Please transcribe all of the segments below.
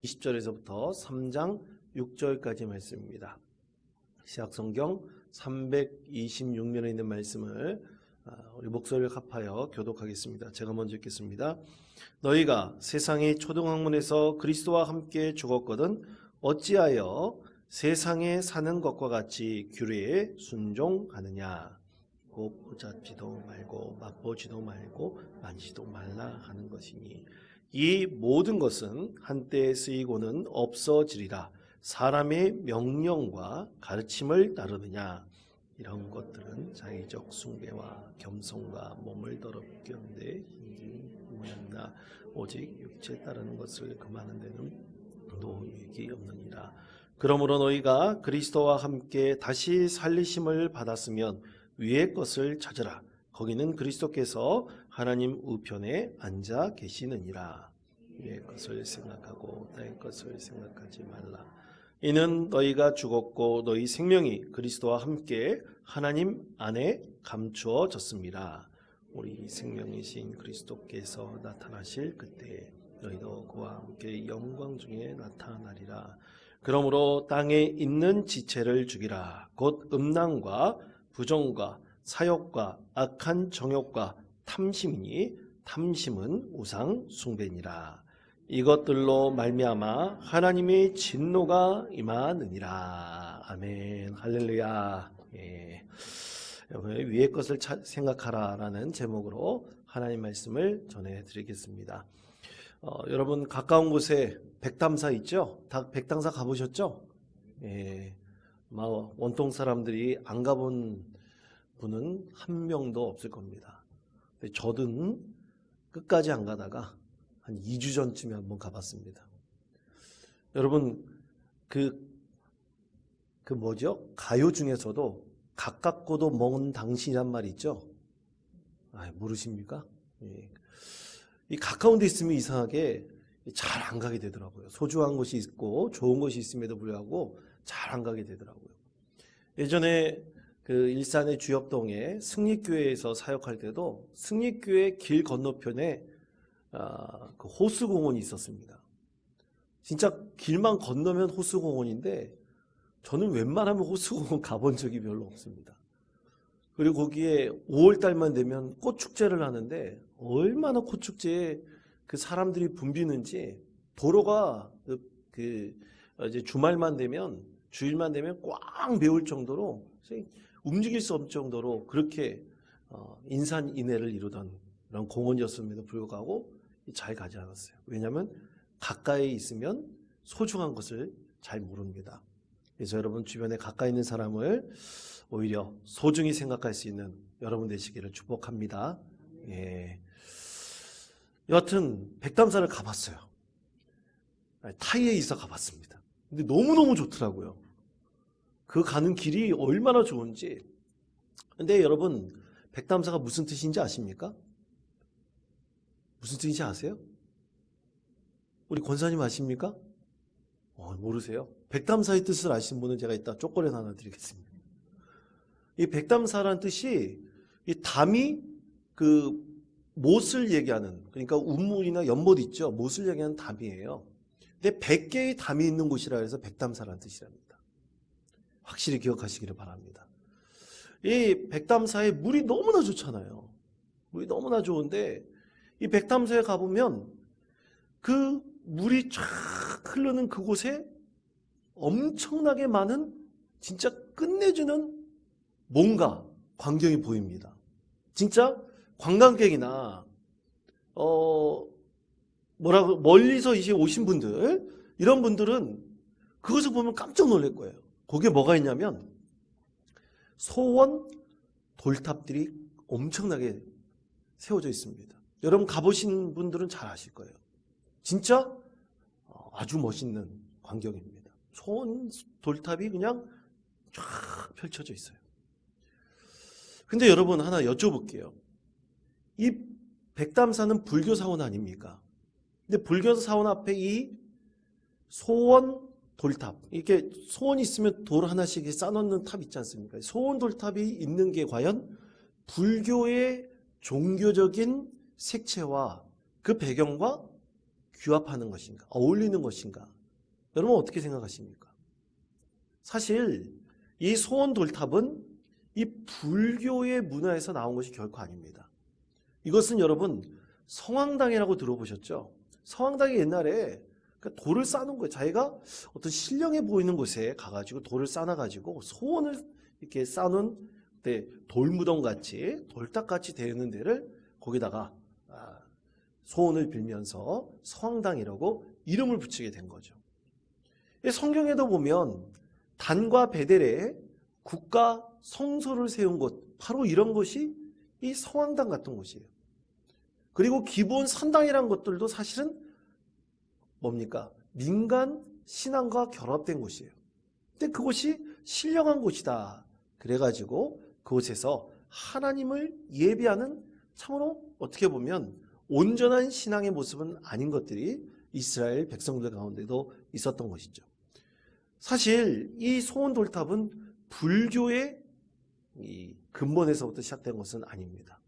20절에서부터 3장 6절까지 말씀입니다. 시약성경 326면에 있는 말씀을 우리 목소리를 합하여 교독하겠습니다. 제가 먼저 읽겠습니다. 너희가 세상의 초등학문에서 그리스도와 함께 죽었거든 어찌하여 세상에 사는 것과 같이 규례에 순종하느냐. 곧 보잡지도 말고 맛보지도 말고 만지도 말라 하는 것이니 이 모든 것은 한때 쓰이고는 없어지리라. 사람의 명령과 가르침을 따르느냐. 이런 것들은 자의적 숭배와 겸손과 몸을 더럽게 하는데 힘이나 오직 육체에 따르는 것을 금하는 데는 노익이 없느니라. 그러므로 너희가 그리스도와 함께 다시 살리심을 받았으면 위의 것을 찾으라. 거기는 그리스도께서 하나님 우편에 앉아 계시느니라. 위의 것을 생각하고 땅의 것을 생각하지 말라. 이는 너희가 죽었고 너희 생명이 그리스도와 함께 하나님 안에 감추어졌습니다. 우리 생명이신 그리스도께서 나타나실 그때 너희도 그와 함께 영광 중에 나타나리라. 그러므로 땅에 있는 지체를 죽이라. 곧 음란과 부정과 사욕과 악한 정욕과 탐심이니 탐심은 우상 숭배니라. 이것들로 말미암아 하나님의 진노가 임하느니라. 아멘. 할렐루야. 위의 것을 생각하라라는 제목으로 하나님 말씀을 전해드리겠습니다. 여러분 가까운 곳에 백담사 있죠? 다 백담사 가보셨죠? 원통 사람들이 안 가본 분은 한 명도 없을 겁니다. 저는 끝까지 안 가다가 한 2주 전쯤에 한번 가봤습니다. 여러분 가요 중에서도 가깝고도 먼 당신이란 말이 있죠? 모르십니까? 이 가까운 데 있으면 이상하게 잘 안 가게 되더라고요. 소중한 곳이 있고 좋은 곳이 있음에도 불구하고 잘 안 가게 되더라고요. 예전에 일산의 주엽동에 승립교회에서 사역할 때도 승립교회 길 건너편에 호수공원이 있었습니다. 진짜 길만 건너면 호수공원인데 저는 웬만하면 호수공원 가본 적이 별로 없습니다. 그리고 거기에 5월달만 되면 꽃축제를 하는데 얼마나 꽃축제에 사람들이 붐비는지 도로가 이제 주일만 되면 꽉 메울 정도로 움직일 수 없을 정도로 그렇게 인산인해를 이루던 그런 공원이었음에도 불구하고 잘 가지 않았어요. 왜냐하면 가까이 있으면 소중한 것을 잘 모릅니다. 그래서 여러분 주변에 가까이 있는 사람을 오히려 소중히 생각할 수 있는 여러분 되시기를 축복합니다. 여하튼 백담사를 가봤어요. 타이에 있어 가봤습니다. 근데 너무너무 좋더라고요. 그 가는 길이 얼마나 좋은지. 근데 여러분 백담사가 무슨 뜻인지 아십니까? 무슨 뜻인지 아세요? 우리 권사님 아십니까? 모르세요? 백담사의 뜻을 아시는 분은 제가 이따 초콜릿 하나 드리겠습니다. 이 백담사라는 뜻이 이 담이 못을 얘기하는, 그러니까 운물이나 연못 있죠. 못을 얘기하는 담이에요. 근데 100개의 담이 있는 곳이라 해서 백담사라는 뜻이랍니다. 확실히 기억하시기를 바랍니다. 이 백담사에 물이 너무나 좋잖아요. 물이 너무나 좋은데 이 백담사에 가보면 그 물이 쫙 흐르는 그곳에 엄청나게 많은 진짜 끝내주는 뭔가 광경이 보입니다. 진짜 관광객이나 멀리서 이제 오신 분들, 이런 분들은 그것을 보면 깜짝 놀랄 거예요. 거기에 뭐가 있냐면 소원 돌탑들이 엄청나게 세워져 있습니다. 여러분 가보신 분들은 잘 아실 거예요. 진짜 아주 멋있는 광경입니다. 소원 돌탑이 그냥 쫙 펼쳐져 있어요. 근데 여러분 하나 여쭤볼게요. 이 백담사는 불교 사원 아닙니까? 근데 불교 사원 앞에 이 소원 돌탑, 이렇게 소원이 있으면 돌 하나씩 쌓아놓는 탑 있지 않습니까? 소원 돌탑이 있는 게 과연 불교의 종교적인 색채와 그 배경과 규합하는 것인가? 어울리는 것인가? 여러분 어떻게 생각하십니까? 사실 이 소원 돌탑은 이 불교의 문화에서 나온 것이 결코 아닙니다. 이것은 여러분 성황당이라고 들어보셨죠? 성황당이 옛날에 돌을 쌓는 거예요. 자기가 어떤 신령해 보이는 곳에 가가지고 돌을 쌓아가지고 소원을 이렇게 쌓는 돌무덤 같이 돌탑 같이 되는 데를 거기다가 소원을 빌면서 성황당이라고 이름을 붙이게 된 거죠. 성경에도 보면 단과 베델에 국가 성소를 세운 곳, 바로 이런 것이 이 성황당 같은 곳이에요. 그리고 기본 산당이라는 것들도 사실은 뭡니까? 민간 신앙과 결합된 곳이에요. 근데 그곳이 신령한 곳이다. 그래가지고 그곳에서 하나님을 예배하는 참으로 어떻게 보면 온전한 신앙의 모습은 아닌 것들이 이스라엘 백성들 가운데도 있었던 것이죠. 사실 이 소원 돌탑은 불교의 이 근본에서부터 시작된 것은 아닙니다.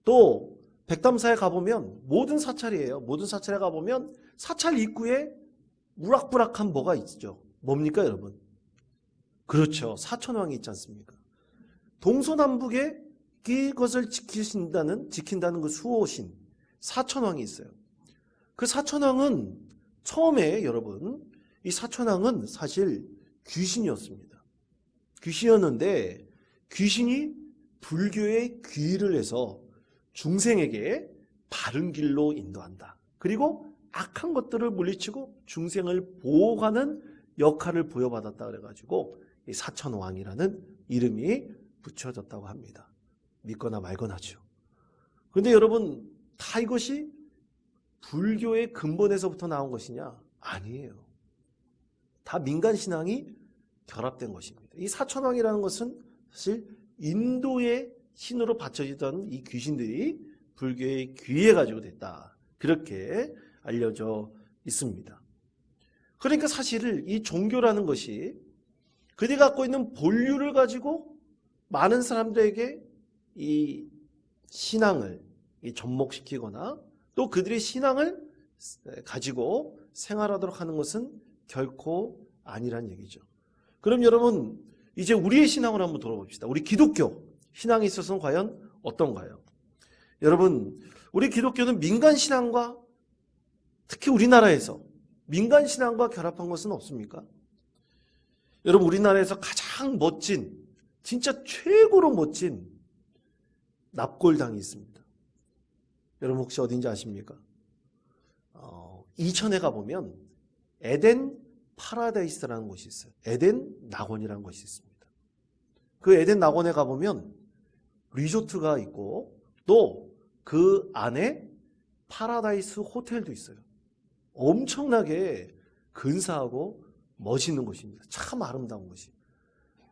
또 백담사에 가보면 모든 사찰이에요. 모든 사찰에 가보면 사찰 입구에 우락부락한 뭐가 있죠. 뭡니까 여러분? 그렇죠. 사천왕이 있지 않습니까? 동서남북에 그것을 지킨다는 그 수호신 사천왕이 있어요. 그 사천왕은 처음에 여러분 이 사천왕은 사실 귀신이었습니다. 귀신이었는데 귀신이 불교에 귀의를 해서 중생에게 바른 길로 인도한다. 그리고 악한 것들을 물리치고 중생을 보호하는 역할을 부여받았다 그래가지고 이 사천왕이라는 이름이 붙여졌다고 합니다. 믿거나 말거나죠. 그런데 여러분 다 이것이 불교의 근본에서부터 나온 것이냐? 아니에요. 다 민간신앙이 결합된 것입니다. 이 사천왕이라는 것은 사실 인도의 신으로 바쳐지던 이 귀신들이 불교에 귀해가지고 됐다. 그렇게 알려져 있습니다. 그러니까 사실 이 종교라는 것이 그들이 갖고 있는 본류를 가지고 많은 사람들에게 이 신앙을 접목시키거나 또 그들의 신앙을 가지고 생활하도록 하는 것은 결코 아니란 얘기죠. 그럼 여러분 이제 우리의 신앙을 한번 돌아봅시다. 우리 기독교 신앙에 있어서는 과연 어떤가요? 여러분 우리 기독교는 민간신앙과 특히 우리나라에서 민간신앙과 결합한 것은 없습니까? 여러분 우리나라에서 가장 멋진 진짜 최고로 멋진 납골당이 있습니다. 여러분 혹시 어딘지 아십니까? 이천에 가보면 에덴 파라다이스라는 곳이 있어요. 에덴 낙원이라는 곳이 있습니다. 그 에덴 낙원에 가보면 리조트가 있고 또 그 안에 파라다이스 호텔도 있어요. 엄청나게 근사하고 멋있는 곳입니다. 참 아름다운 곳이.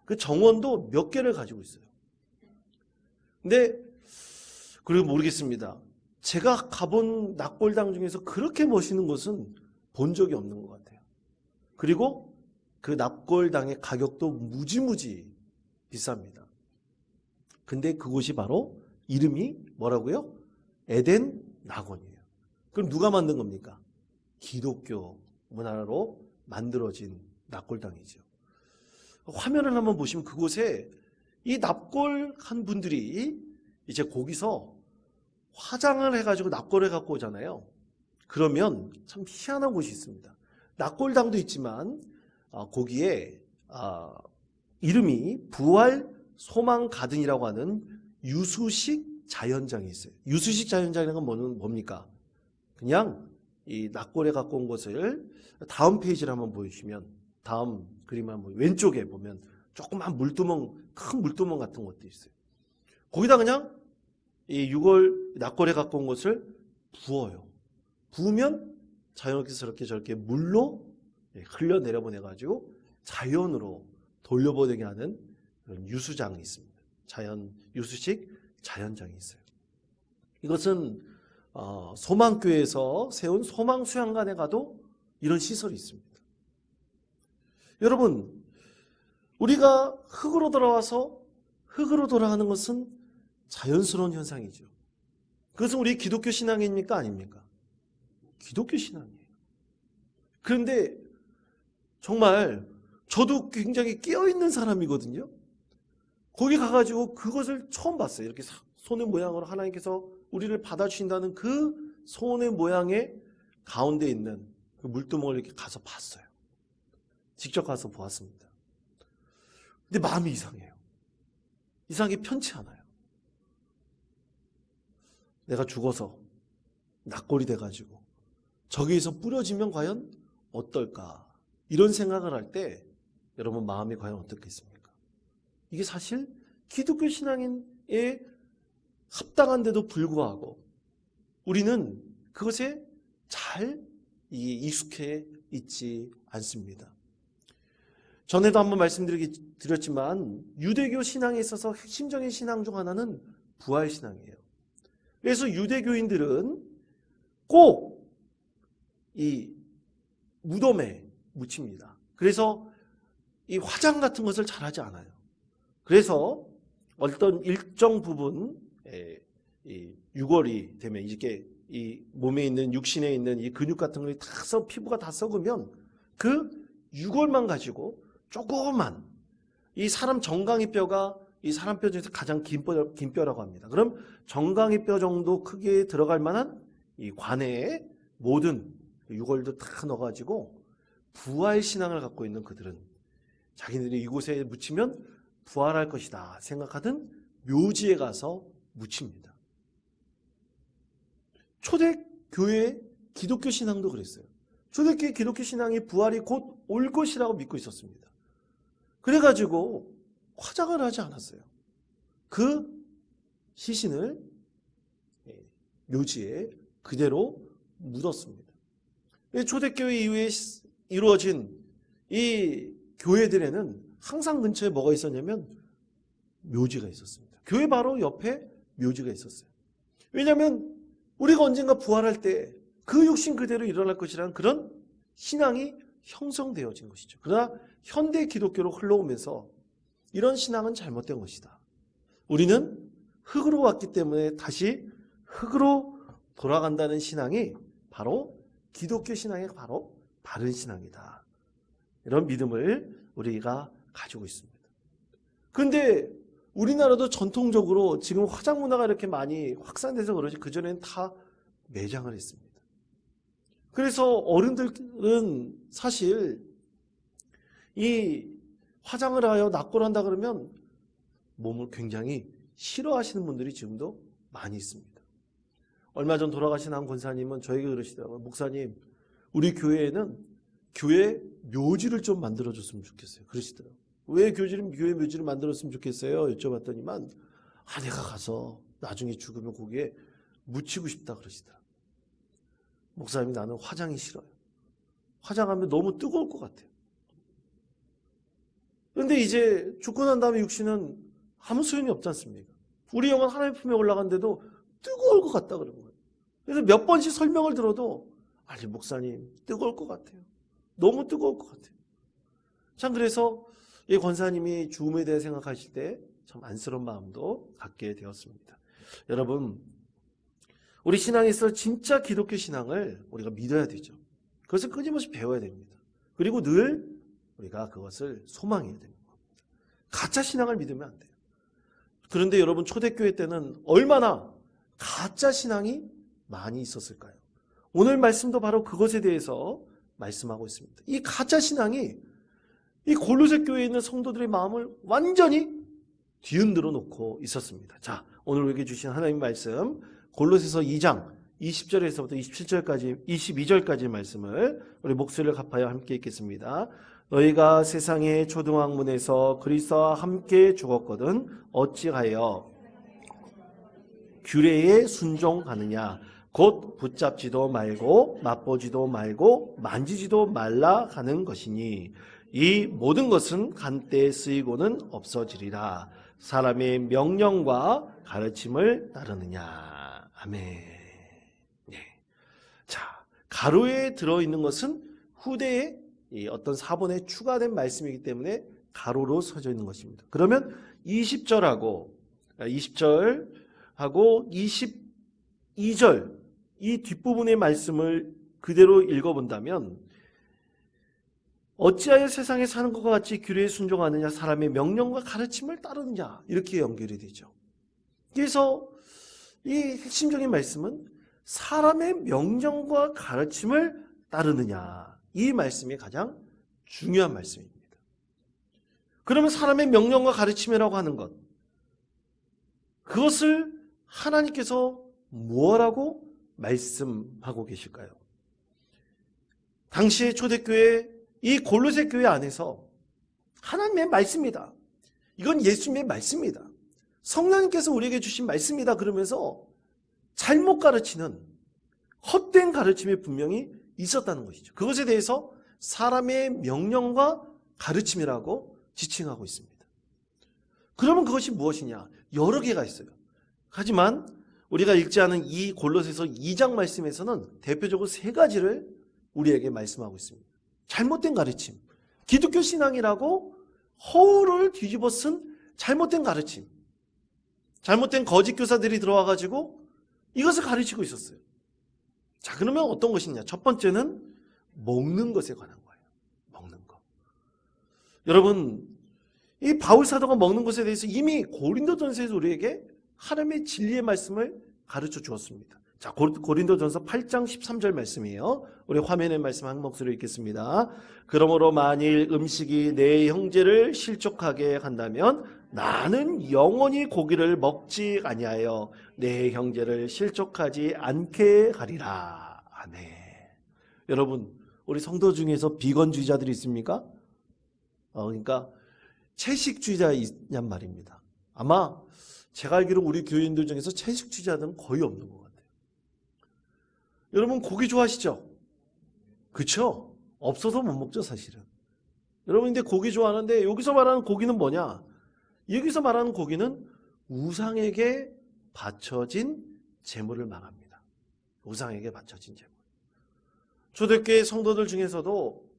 그 정원도 몇 개를 가지고 있어요. 근데 그리고 모르겠습니다. 제가 가본 납골당 중에서 그렇게 멋있는 곳은 본 적이 없는 것 같아요. 그리고 그 납골당의 가격도 무지무지 비쌉니다. 근데 그곳이 바로 이름이 뭐라고요? 에덴 낙원이에요. 그럼 누가 만든 겁니까? 기독교 문화로 만들어진 납골당이죠. 화면을 한번 보시면 그곳에 이 납골한 분들이 이제 거기서 화장을 해가지고 납골을 갖고 오잖아요. 그러면 참 희한한 곳이 있습니다. 납골당도 있지만 거기에 이름이 부활 소망 가든이라고 하는 유수식 자연장이 있어요. 유수식 자연장이라는 건 뭡니까? 그냥 이 납골에 갖고 온 것을 다음 페이지를 한번 보여주시면 다음 그림 한번 왼쪽에 보면 조그만 물두멍, 큰 물두멍 같은 것도 있어요. 거기다 그냥 이 납골에 갖고 온 것을 부어요. 부으면 자연스럽게 저렇게 물로 흘려내려 보내가지고 자연으로 돌려보내게 하는 그런 유수장이 있습니다. 유수식 자연장이 있어요. 이것은 소망교회에서 세운 소망수양관에 가도 이런 시설이 있습니다. 여러분 우리가 흙으로 돌아와서 흙으로 돌아가는 것은 자연스러운 현상이죠. 그것은 우리 기독교 신앙입니까? 아닙니까? 기독교 신앙이에요. 그런데 정말 저도 굉장히 깨어있는 사람이거든요. 거기 가가지고 그것을 처음 봤어요. 이렇게 손의 모양으로 하나님께서 우리를 받아주신다는 그 손의 모양의 가운데 있는 그 물두멍을 이렇게 가서 봤어요. 직접 가서 보았습니다. 근데 마음이 이상해요. 이상하게 편치 않아요. 내가 죽어서 낙골이 돼가지고 저기에서 뿌려지면 과연 어떨까? 이런 생각을 할 때 여러분 마음이 과연 어떻겠습니까? 이게 사실 기독교 신앙인에 합당한데도 불구하고 우리는 그것에 잘 익숙해 있지 않습니다. 전에도 한번 말씀드렸지만 유대교 신앙에 있어서 핵심적인 신앙 중 하나는 부활신앙이에요. 그래서 유대교인들은 꼭 이 무덤에 묻힙니다. 그래서 이 화장 같은 것을 잘하지 않아요. 그래서 어떤 일정 부분 유골이 되면 이렇게 이 몸에 있는 육신에 있는 이 근육 같은 것이 피부가 다 썩으면 그 유골만 가지고 조그만 이 사람 정강이 뼈가 이 사람 뼈 중에서 가장 긴 뼈라고 합니다. 그럼 정강이 뼈 정도 크기에 들어갈 만한 이 관에 모든 유골도 다 넣어가지고 부활 신앙을 갖고 있는 그들은 자기들이 이곳에 묻히면 부활할 것이다 생각하던 묘지에 가서 묻힙니다. 초대교회 기독교 신앙도 그랬어요. 초대교회 기독교 신앙이 부활이 곧 올 것이라고 믿고 있었습니다. 그래가지고 화장을 하지 않았어요. 그 시신을 묘지에 그대로 묻었습니다. 초대교회 이후에 이루어진 이 교회들에는 항상 근처에 뭐가 있었냐면 묘지가 있었습니다. 교회 바로 옆에 묘지가 있었어요. 왜냐하면 우리가 언젠가 부활할 때 그 육신 그대로 일어날 것이라는 그런 신앙이 형성되어진 것이죠. 그러나 현대 기독교로 흘러오면서 이런 신앙은 잘못된 것이다. 우리는 흙으로 왔기 때문에 다시 흙으로 돌아간다는 신앙이 바로 기독교 신앙의 바로 바른 신앙이다. 이런 믿음을 우리가 가지고 있습니다. 그런데 우리나라도 전통적으로 지금 화장 문화가 이렇게 많이 확산돼서 그러지 그전에는 다 매장을 했습니다. 그래서 어른들은 사실 이 화장을 하여 낙골한다 그러면 몸을 굉장히 싫어하시는 분들이 지금도 많이 있습니다. 얼마 전 돌아가신 한 권사님은 저에게 그러시더라고요. 목사님, 우리 교회에는 교회 묘지를 좀 만들어줬으면 좋겠어요. 그러시더라고요. 왜 교회 묘지를 만들었으면 좋겠어요? 여쭤봤더니만 내가 가서 나중에 죽으면 거기에 묻히고 싶다 그러시더라고요. 목사님이 나는 화장이 싫어요. 화장하면 너무 뜨거울 것 같아요. 그런데 이제 죽고 난 다음에 육신은 아무 소용이 없지 않습니까? 우리 영혼 하나님 품에 올라간데도 뜨거울 것 같다 그런 거예요. 그래서 몇 번씩 설명을 들어도 아니 목사님 뜨거울 것 같아요. 너무 뜨거울 것 같아요. 참 그래서 이 권사님이 죽음에 대해 생각하실 때 참 안쓰러운 마음도 갖게 되었습니다. 여러분 우리 신앙에서 진짜 기독교 신앙을 우리가 믿어야 되죠. 그것을 끊임없이 배워야 됩니다. 그리고 늘 우리가 그것을 소망해야 됩니다. 가짜 신앙을 믿으면 안 돼요. 그런데 여러분 초대교회 때는 얼마나 가짜 신앙이 많이 있었을까요? 오늘 말씀도 바로 그것에 대해서 말씀하고 있습니다. 이 가짜 신앙이 이 골로새 교회에 있는 성도들의 마음을 완전히 뒤흔들어 놓고 있었습니다. 자, 오늘 우리에게 주신 하나님 말씀 골로새서 2장 20절에서부터 27절까지 22절까지의 말씀을 우리 목소리를 갚아야 함께 읽겠습니다. 너희가 세상의 초등학문에서 그리스도와 함께 죽었거든 어찌하여 규례에 순종하느냐 곧 붙잡지도 말고 맛보지도 말고 만지지도 말라 하는 것이니 이 모든 것은 간때에 쓰이고는 없어지리라. 사람의 명령과 가르침을 따르느냐. 아멘. 네. 자, 가로에 들어있는 것은 후대에 어떤 사본에 추가된 말씀이기 때문에 가로로 서져 있는 것입니다. 그러면 20절하고 22절 이 뒷부분의 말씀을 그대로 읽어본다면 어찌하여 세상에 사는 것과 같이 규례에 순종하느냐, 사람의 명령과 가르침을 따르느냐, 이렇게 연결이 되죠. 그래서 이 핵심적인 말씀은 사람의 명령과 가르침을 따르느냐, 이 말씀이 가장 중요한 말씀입니다. 그러면 사람의 명령과 가르침이라고 하는 것, 그것을 하나님께서 뭐라고 말씀하고 계실까요? 당시의 초대교회, 이 골로새 교회 안에서 하나님의 말씀이다. 이건 예수님의 말씀이다. 성령님께서 우리에게 주신 말씀이다. 그러면서 잘못 가르치는 헛된 가르침이 분명히 있었다는 것이죠. 그것에 대해서 사람의 명령과 가르침이라고 지칭하고 있습니다. 그러면 그것이 무엇이냐? 여러 개가 있어요. 하지만 우리가 읽지 않은 이 골로새서 2장 말씀에서는 대표적으로 세 가지를 우리에게 말씀하고 있습니다. 잘못된 가르침, 기독교 신앙이라고 허울을 뒤집어 쓴 잘못된 가르침, 잘못된 거짓 교사들이 들어와가지고 이것을 가르치고 있었어요. 자, 그러면 어떤 것이냐? 첫 번째는 먹는 것에 관한 거예요. 먹는 거. 여러분, 이 바울 사도가 먹는 것에 대해서 이미 고린도전서에서 우리에게 하나님의 진리의 말씀을 가르쳐 주었습니다. 자, 고린도전서 8장 13절 말씀이에요. 우리 화면에 말씀 한 목소리로 읽겠습니다. 그러므로 만일 음식이 내 형제를 실족하게 한다면 나는 영원히 고기를 먹지 아니하여 내 형제를 실족하지 않게 하리라. 아멘. 여러분, 우리 성도 중에서 비건주의자들이 있습니까? 그러니까 채식주의자 있냔 말입니다. 아마 제가 알기로 우리 교인들 중에서 채식주의자들은 거의 없는 것 같아요. 여러분, 고기 좋아하시죠? 그렇죠? 없어서 못 먹죠, 사실은. 여러분, 근데 고기 좋아하는데 여기서 말하는 고기는 뭐냐? 여기서 말하는 고기는 우상에게 바쳐진 제물을 말합니다. 우상에게 바쳐진 제물. 초대교회 성도들 중에서도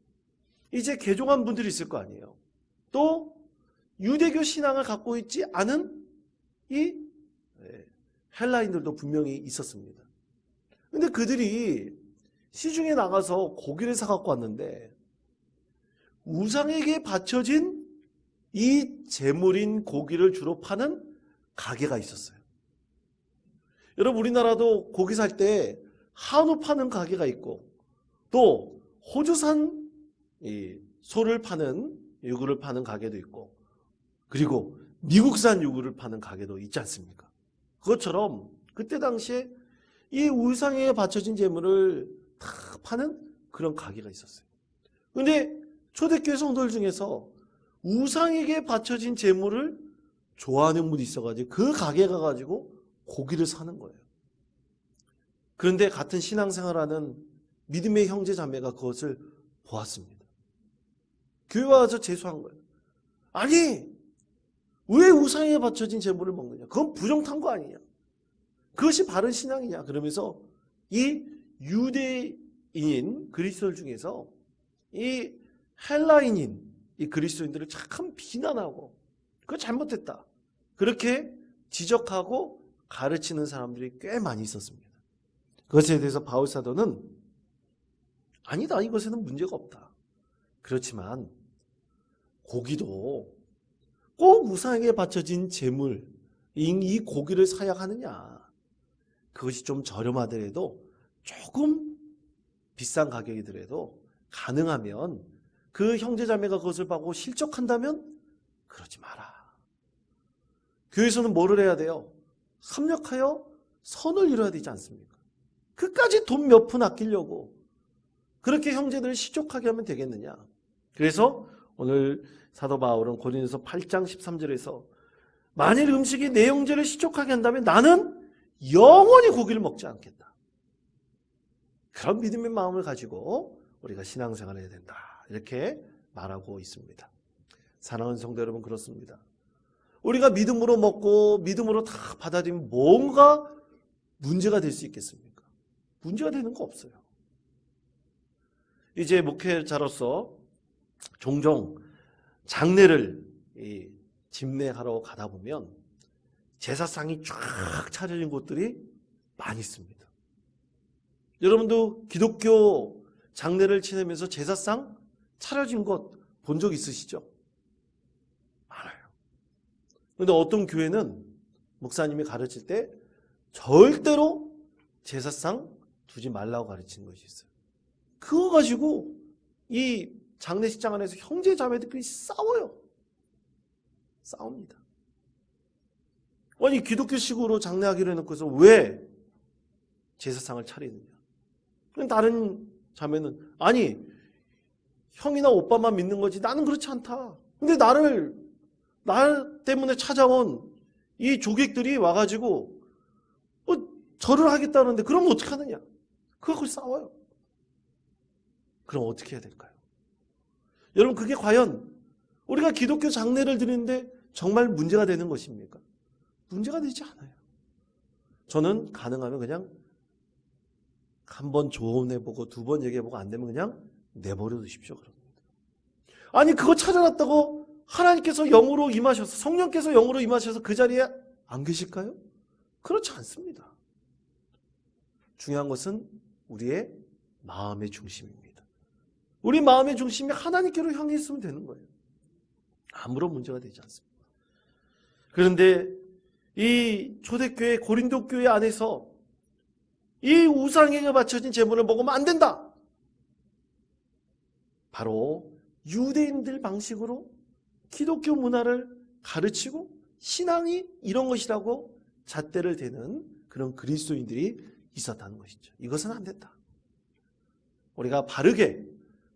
이제 개종한 분들이 있을 거 아니에요. 또 유대교 신앙을 갖고 있지 않은 이 헬라인들도 분명히 있었습니다. 근데 그들이 시중에 나가서 고기를 사갖고 왔는데 우상에게 바쳐진 이 제물인 고기를 주로 파는 가게가 있었어요. 여러분, 우리나라도 고기 살 때 한우 파는 가게가 있고 또 호주산 소를 파는 유구를 파는 가게도 있고 그리고 미국산 유구를 파는 가게도 있지 않습니까? 그것처럼 그때 당시에 이 우상에 바쳐진 제물을 다 파는 그런 가게가 있었어요. 그런데 초대교회 성도들 중에서 우상에게 바쳐진 제물을 좋아하는 분이 있어가지고 그 가게 가가지고 고기를 사는 거예요. 그런데 같은 신앙생활하는 믿음의 형제 자매가 그것을 보았습니다. 교회 와서 제소한 거예요. 아니, 왜 우상에 바쳐진 제물을 먹느냐? 그건 부정탄 거 아니냐? 그것이 바른 신앙이냐? 그러면서 이 유대인인 그리스도인 중에서 이 헬라인인 이 그리스도인들을 참 비난하고 그거 잘못됐다. 그렇게 지적하고 가르치는 사람들이 꽤 많이 있었습니다. 그것에 대해서 바울 사도는 아니다. 이것에는 문제가 없다. 그렇지만 고기도 꼭 우상에게 바쳐진 제물, 이 고기를 사야 하느냐. 그것이 좀 저렴하더라도 조금 비싼 가격이더라도 가능하면 그 형제자매가 그것을 보고 실족한다면 그러지 마라. 교회에서는 뭐를 해야 돼요? 합력하여 선을 이뤄야 되지 않습니까? 그까지 돈 몇 푼 아끼려고 그렇게 형제들을 실족하게 하면 되겠느냐. 그래서 오늘 사도 바울은 고린도서 8장 13절에서 만일 음식이 내 형제를 실족하게 한다면 나는 영원히 고기를 먹지 않겠다. 그런 믿음의 마음을 가지고 우리가 신앙생활을 해야 된다. 이렇게 말하고 있습니다. 사랑하는 성도 여러분, 그렇습니다. 우리가 믿음으로 먹고 믿음으로 다 받아들이면 뭔가 문제가 될 수 있겠습니까? 문제가 되는 거 없어요. 이제 목회자로서 종종 장례를 집례하러 가다 보면 제사상이 쫙 차려진 곳들이 많이 있습니다. 여러분도 기독교 장례를 지내면서 제사상 차려진 것 본 적 있으시죠? 많아요. 그런데 어떤 교회는 목사님이 가르칠 때 절대로 제사상 두지 말라고 가르치는 것이 있어요. 그거 가지고 이 장례식장 안에서 형제 자매들끼리 싸워요. 싸웁니다. 아니 기독교식으로 장례하기로 해놓고서 왜 제사상을 차리느냐. 다른 자매는 아니 형이나 오빠만 믿는 거지 나는 그렇지 않다. 근데 나 때문에 찾아온 이 조객들이 와가지고 절을 하겠다는데 그럼 어떻게 하느냐. 그거 갖고 싸워요. 그럼 어떻게 해야 될까요? 여러분 그게 과연 우리가 기독교 장례를 드리는데 정말 문제가 되는 것입니까? 문제가 되지 않아요. 저는 가능하면 그냥 한 번 조언해보고 두 번 얘기해보고 안 되면 그냥 내버려 두십시오. 그럽니다. 아니 그거 찾아놨다고 하나님께서 영으로 임하셔서 성령께서 영으로 임하셔서 그 자리에 안 계실까요? 그렇지 않습니다. 중요한 것은 우리의 마음의 중심입니다. 우리 마음의 중심이 하나님께로 향해 있으면 되는 거예요. 아무런 문제가 되지 않습니다. 그런데 이 초대교회 고린도 교회 안에서 이 우상에게 바쳐진 제물을 먹으면 안 된다. 바로 유대인들 방식으로 기독교 문화를 가르치고 신앙이 이런 것이라고 잣대를 대는 그런 그리스도인들이 있었다는 것이죠. 이것은 안 된다. 우리가 바르게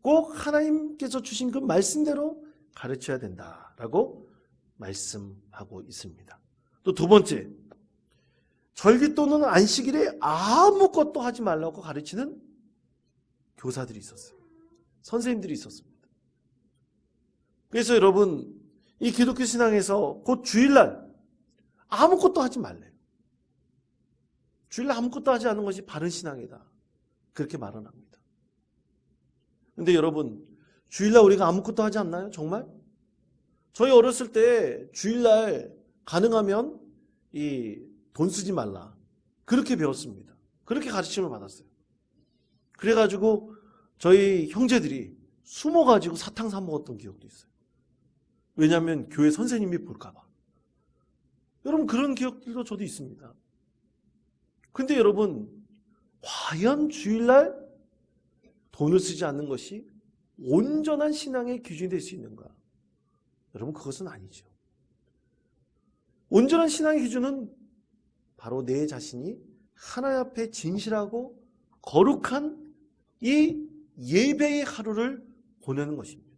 꼭 하나님께서 주신 그 말씀대로 가르쳐야 된다라고 말씀하고 있습니다. 또 두 번째, 절기 또는 안식일에 아무것도 하지 말라고 가르치는 교사들이 있었어요. 선생님들이 있었습니다. 그래서 여러분 이 기독교 신앙에서 곧 주일날 아무것도 하지 말래요. 주일날 아무것도 하지 않는 것이 바른 신앙이다. 그렇게 말은 합니다. 그런데 여러분 주일날 우리가 아무것도 하지 않나요? 정말? 저희 어렸을 때 주일날 가능하면 돈 쓰지 말라. 그렇게 배웠습니다. 그렇게 가르침을 받았어요. 그래가지고 저희 형제들이 숨어가지고 사탕 사 먹었던 기억도 있어요. 왜냐하면 교회 선생님이 볼까봐. 여러분 그런 기억들도 저도 있습니다. 근데 여러분 과연 주일날 돈을 쓰지 않는 것이 온전한 신앙의 기준이 될 수 있는가? 여러분 그것은 아니죠. 온전한 신앙의 기준은 바로 내 자신이 하나님 앞에 진실하고 거룩한 이 예배의 하루를 보내는 것입니다.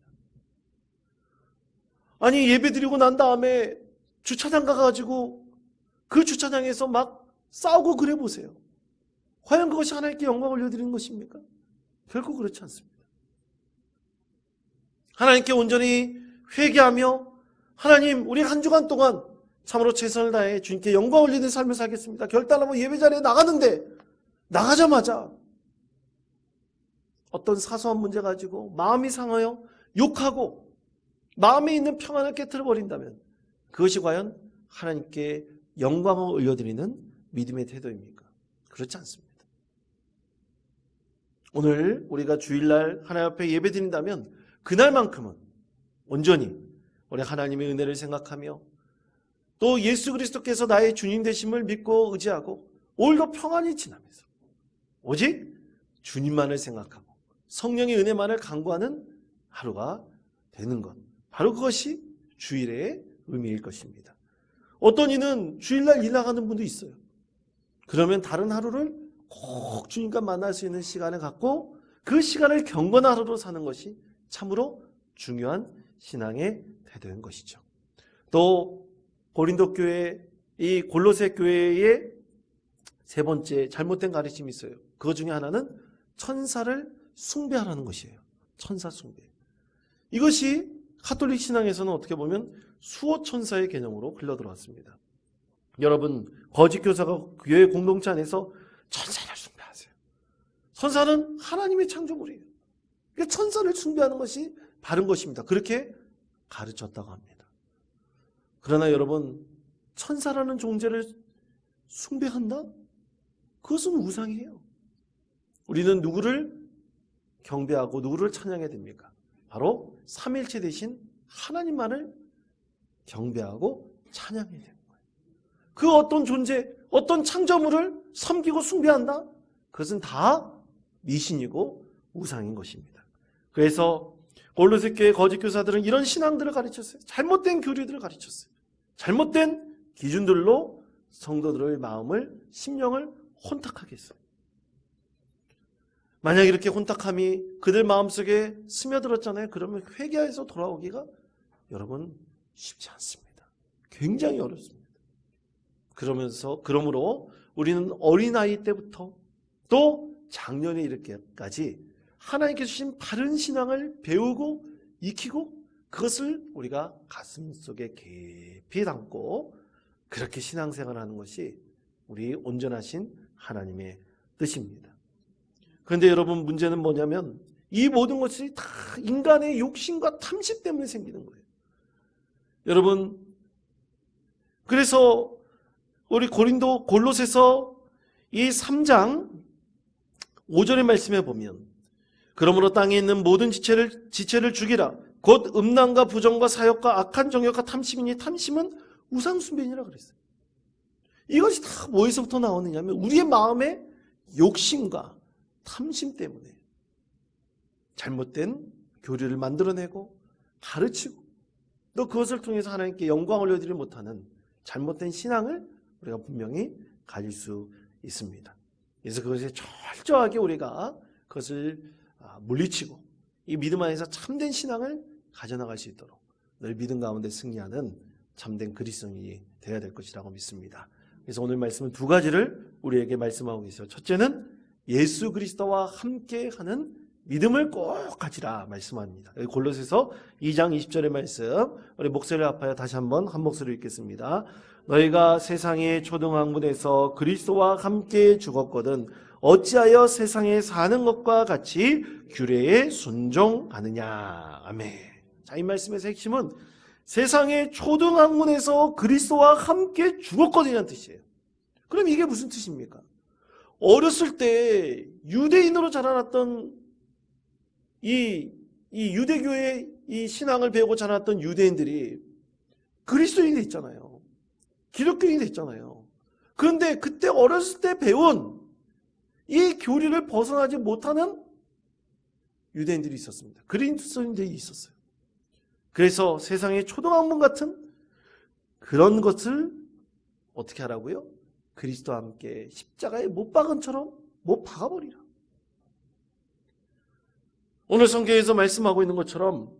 아니 예배 드리고 난 다음에 주차장 가가지고 그 주차장에서 막 싸우고 그래 보세요. 과연 그것이 하나님께 영광을 올려드리는 것입니까? 결코 그렇지 않습니다. 하나님께 온전히 회개하며 하나님 우리 한 주간 동안 참으로 최선을 다해 주님께 영광 올리는 삶을 살겠습니다. 결단하고 예배 자리에 나가는데 나가자마자 어떤 사소한 문제 가지고 마음이 상하여 욕하고 마음에 있는 평안을 깨트려 버린다면 그것이 과연 하나님께 영광을 올려드리는 믿음의 태도입니까? 그렇지 않습니다. 오늘 우리가 주일날 하나님 앞에 예배 드린다면 그날만큼은 온전히 우리 하나님의 은혜를 생각하며 또 예수 그리스도께서 나의 주님 되심을 믿고 의지하고 오늘도 평안히 지나면서 오직 주님만을 생각하고 성령의 은혜만을 간구하는 하루가 되는 것, 바로 그것이 주일의 의미일 것입니다. 어떤 이는 주일날 일 나가는 분도 있어요. 그러면 다른 하루를 꼭 주님과 만날 수 있는 시간을 갖고 그 시간을 경건한 하루로 사는 것이 참으로 중요한 신앙의 태도인 것이죠. 또 고린도 교회, 이 골로새 교회의 세 번째 잘못된 가르침이 있어요. 그 중에 하나는 천사를 숭배하라는 것이에요. 천사 숭배. 이것이 가톨릭 신앙에서는 어떻게 보면 수호 천사의 개념으로 흘러들어왔습니다. 여러분 거짓 교사가 교회 공동체 안에서 천사를 숭배하세요. 천사는 하나님의 창조물이에요. 그러니까 천사를 숭배하는 것이 바른 것입니다. 그렇게 가르쳤다고 합니다. 그러나 여러분 천사라는 존재를 숭배한다? 그것은 우상이에요. 우리는 누구를 경배하고 누구를 찬양해야 됩니까? 바로 삼일체 되신 하나님만을 경배하고 찬양해야 되는 거예요. 그 어떤 존재, 어떤 창조물을 섬기고 숭배한다? 그것은 다 미신이고 우상인 것입니다. 그래서 골로새 교회 거짓 교사들은 이런 신앙들을 가르쳤어요. 잘못된 교리들을 가르쳤어요. 잘못된 기준들로 성도들의 마음을, 심령을 혼탁하게 했어요. 만약 이렇게 혼탁함이 그들 마음속에 스며들었잖아요. 그러면 회개해서 돌아오기가 여러분 쉽지 않습니다. 굉장히 어렵습니다. 그러므로 우리는 어린아이 때부터 또 작년에 이렇게까지 하나님께서 주신 바른 신앙을 배우고 익히고 그것을 우리가 가슴 속에 깊이 담고 그렇게 신앙생활을 하는 것이 우리 온전하신 하나님의 뜻입니다. 그런데 여러분 문제는 뭐냐면 이 모든 것이 다 인간의 욕심과 탐심 때문에 생기는 거예요. 여러분 그래서 우리 골로새서 이 3장 5절의 말씀에 보면 그러므로 땅에 있는 모든 지체를 죽이라. 곧 음란과 부정과 사욕과 악한 정욕과 탐심이니 탐심은 우상숭배니라 그랬어요. 이것이 다 뭐에서부터 나오느냐면 우리의 마음의 욕심과 탐심 때문에 잘못된 교리를 만들어내고 가르치고 또 그것을 통해서 하나님께 영광을 올려드리지 못하는 잘못된 신앙을 우리가 분명히 가질 수 있습니다. 그래서 그것에 철저하게 우리가 그것을 물리치고 이 믿음 안에서 참된 신앙을 가져나갈 수 있도록 늘 믿음 가운데 승리하는 참된 그리스도인이 되어야 될 것이라고 믿습니다. 그래서 오늘 말씀은 두 가지를 우리에게 말씀하고 계세요. 첫째는 예수 그리스도와 함께하는 믿음을 꼭 가지라 말씀합니다. 골로새서 2장 20절의 말씀 우리 목소리를 합하여 다시 한번 한 목소리로 읽겠습니다. 너희가 세상의 초등학문에서 그리스도와 함께 죽었거든 어찌하여 세상에 사는 것과 같이 규례에 순종하느냐. 아멘. 자, 이 말씀의 핵심은 세상의 초등학문에서 그리스도와 함께 죽었거든이라는 뜻이에요. 그럼 이게 무슨 뜻입니까? 어렸을 때 유대인으로 자라났던 이 유대교의 이 신앙을 배우고 자라났던 유대인들이 그리스도인이 됐잖아요. 기독교인이 됐잖아요. 그런데 그때 어렸을 때 배운 이 교리를 벗어나지 못하는 유대인들이 있었습니다. 그리스도인들이 있었어요. 그래서 세상의 초등학문 같은 그런 것을 어떻게 하라고요? 그리스도와 함께 십자가에 못 박은처럼 못 박아버리라. 오늘 성경에서 말씀하고 있는 것처럼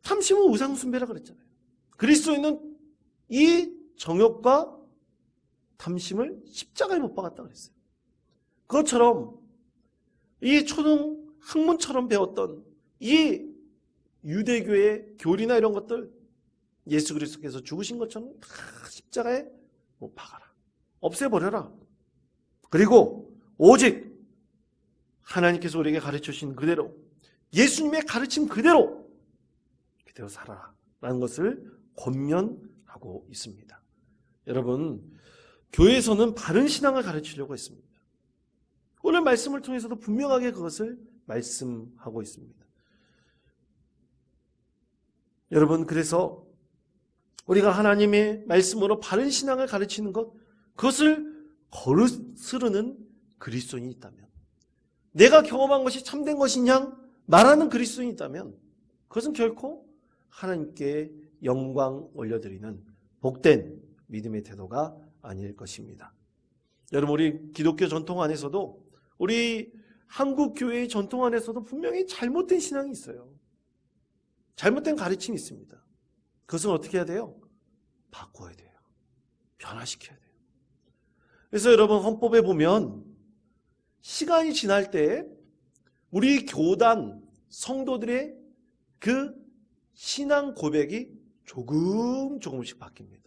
탐심은 우상숭배라 그랬잖아요. 그리스도인은 이 정욕과 탐심을 십자가에 못 박았다 그랬어요. 그것처럼 이 초등 학문처럼 배웠던 이 유대교의 교리나 이런 것들 예수 그리스도께서 죽으신 것처럼 다 십자가에 못 박아라. 없애버려라. 그리고 오직 하나님께서 우리에게 가르쳐 주신 그대로 예수님의 가르침 그대로 살아라 라는 것을 권면하고 있습니다. 여러분 교회에서는 바른 신앙을 가르치려고 했습니다. 오늘 말씀을 통해서도 분명하게 그것을 말씀하고 있습니다. 여러분 그래서 우리가 하나님의 말씀으로 바른 신앙을 가르치는 것 그것을 거스르는 그리스도인이 있다면 내가 경험한 것이 참된 것이냐 말하는 그리스도인이 있다면 그것은 결코 하나님께 영광 올려드리는 복된 믿음의 태도가 아닐 것입니다. 여러분 우리 기독교 전통 안에서도 우리 한국 교회의 전통 안에서도 분명히 잘못된 신앙이 있어요. 잘못된 가르침이 있습니다. 그것은 어떻게 해야 돼요? 바꿔야 돼요. 변화시켜야 돼요. 그래서 여러분 헌법에 보면 시간이 지날 때 우리 교단 성도들의 그 신앙 고백이 조금씩 바뀝니다.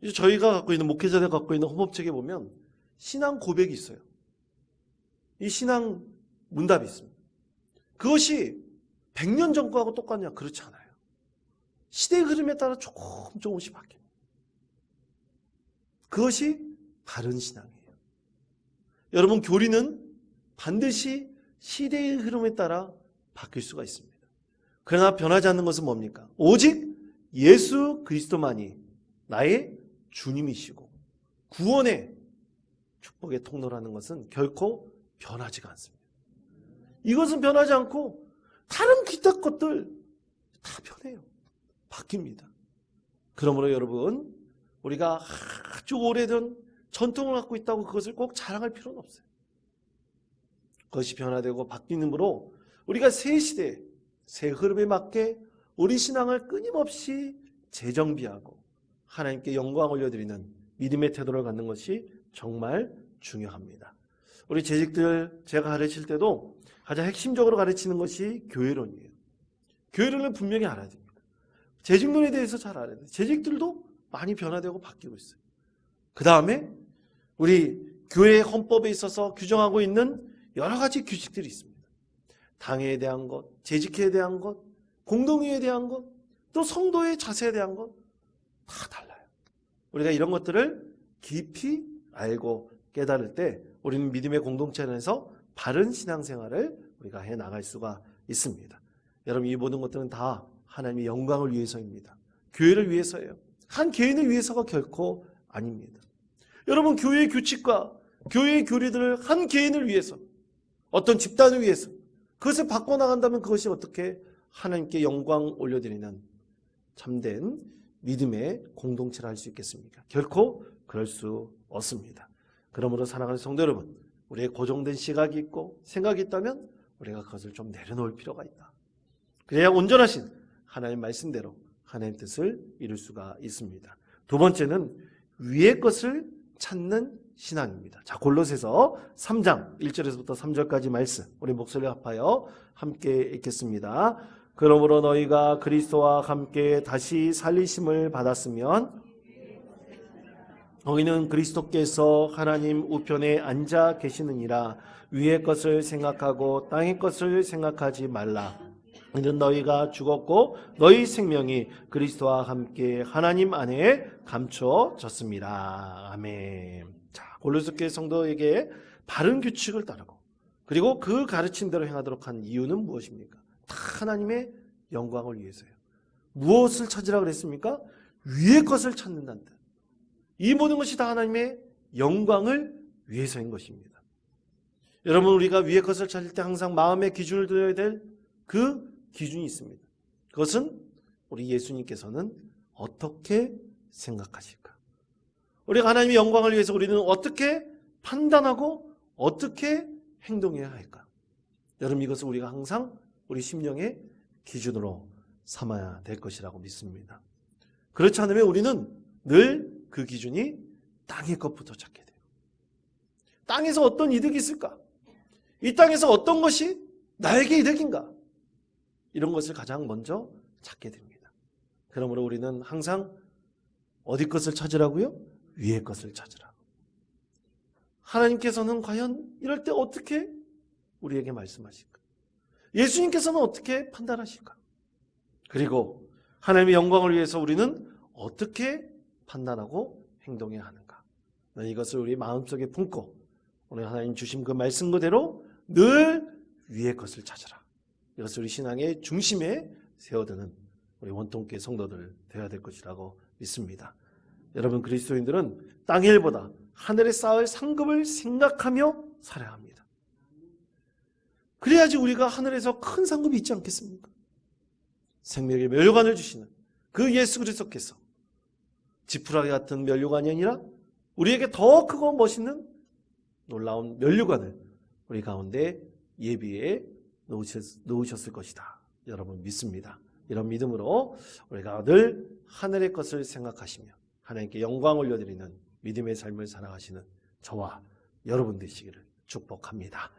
이제 저희가 갖고 있는 목회자들 갖고 있는 헌법책에 보면 신앙 고백이 있어요. 이 신앙 문답이 있습니다. 그것이 100년 전 거하고 똑같냐? 그렇지 않아요. 시대의 흐름에 따라 조금씩 바뀝니다. 그것이 바른 신앙이에요. 여러분, 교리는 반드시 시대의 흐름에 따라 바뀔 수가 있습니다. 그러나 변하지 않는 것은 뭡니까? 오직 예수 그리스도만이 나의 주님이시고 구원의 축복의 통로라는 것은 결코 변하지가 않습니다. 이것은 변하지 않고 다른 기타 것들 다 변해요. 바뀝니다. 그러므로 여러분, 우리가 아주 오래된 전통을 갖고 있다고 그것을 꼭 자랑할 필요는 없어요. 그것이 변화되고 바뀌므로 우리가 새 시대, 새 흐름에 맞게 우리 신앙을 끊임없이 재정비하고 하나님께 영광 올려드리는 믿음의 태도를 갖는 것이 정말 중요합니다. 우리 재직들 제가 가르칠 때도 가장 핵심적으로 가르치는 것이 교회론이에요. 교회론을 분명히 알아야 됩니다. 재직론에 대해서 잘 알아야 돼요. 재직들도 많이 변화되고 바뀌고 있어요. 그 다음에 우리 교회 헌법에 있어서 규정하고 있는 여러 가지 규칙들이 있습니다. 당회에 대한 것, 재직회에 대한 것, 공동회에 대한 것, 또 성도의 자세에 대한 것 다 달라요. 우리가 이런 것들을 깊이 알고 깨달을 때 우리는 믿음의 공동체 안에서 바른 신앙생활을 우리가 해나갈 수가 있습니다. 여러분, 이 모든 것들은 다 하나님의 영광을 위해서입니다. 교회를 위해서예요. 한 개인을 위해서가 결코 아닙니다. 여러분, 교회의 규칙과 교회의 교리들을 한 개인을 위해서, 어떤 집단을 위해서 그것을 바꿔나간다면 그것이 어떻게 하나님께 영광 올려드리는 참된 믿음의 공동체를 할 수 있겠습니까? 결코 그럴 수 없습니다. 그러므로 사랑하는 성도 여러분, 우리의 고정된 시각이 있고 생각이 있다면 우리가 그것을 좀 내려놓을 필요가 있다. 그래야 온전하신 하나님 말씀대로 하나님 뜻을 이룰 수가 있습니다. 두 번째는 위의 것을 찾는 신앙입니다. 자, 골로새서 3장 1절에서부터 3절까지 말씀, 우리 목소리를 합하여 함께 읽겠습니다. 그러므로 너희가 그리스도와 함께 다시 살리심을 받았으면 너희는 그리스도께서 하나님 우편에 앉아 계시느니라. 위의 것을 생각하고 땅의 것을 생각하지 말라. 이는 너희가 죽었고 너희 생명이 그리스도와 함께 하나님 안에 감춰졌습니다. 아멘. 자, 골로새 교회 성도에게 바른 규칙을 따르고 그리고 그 가르침대로 행하도록 한 이유는 무엇입니까? 다 하나님의 영광을 위해서예요. 무엇을 찾으라 그랬습니까? 위의 것을 찾는다는 뜻. 이 모든 것이 다 하나님의 영광을 위해서인 것입니다. 여러분, 우리가 위의 것을 찾을 때 항상 마음의 기준을 두어야 될 그 기준이 있습니다. 그것은 우리 예수님께서는 어떻게 생각하실까? 우리가 하나님의 영광을 위해서 우리는 어떻게 판단하고 어떻게 행동해야 할까? 여러분, 이것을 우리가 항상 우리 심령의 기준으로 삼아야 될 것이라고 믿습니다. 그렇지 않으면 우리는 늘 그 기준이 땅의 것부터 찾게 돼요. 땅에서 어떤 이득이 있을까? 이 땅에서 어떤 것이 나에게 이득인가? 이런 것을 가장 먼저 찾게 됩니다. 그러므로 우리는 항상 어디 것을 찾으라고요? 위의 것을 찾으라. 하나님께서는 과연 이럴 때 어떻게 우리에게 말씀하실까? 예수님께서는 어떻게 판단하실까? 그리고 하나님의 영광을 위해서 우리는 어떻게 판단하고 행동해야 하는가? 이것을 우리 마음속에 품고 오늘 하나님 주신 그 말씀 그대로 늘 위의 것을 찾으라. 이것을 우리 신앙의 중심에 세워두는 우리 원통교회 성도들 되어야 될 것이라고 믿습니다. 여러분, 그리스도인들은 땅의 일보다 하늘에 쌓을 상급을 생각하며 살아야 합니다. 그래야지 우리가 하늘에서 큰 상급이 있지 않겠습니까? 생명의 면류관을 주시는 그 예수 그리스도께서 지푸라기 같은 면류관이 아니라 우리에게 더 크고 멋있는 놀라운 면류관을 우리 가운데 예비해 놓으셨을 것이다. 여러분, 믿습니다. 이런 믿음으로 우리가 늘 하늘의 것을 생각하시며 하나님께 영광 올려드리는 믿음의 삶을 살아가시는 저와 여러분 되시기를 축복합니다.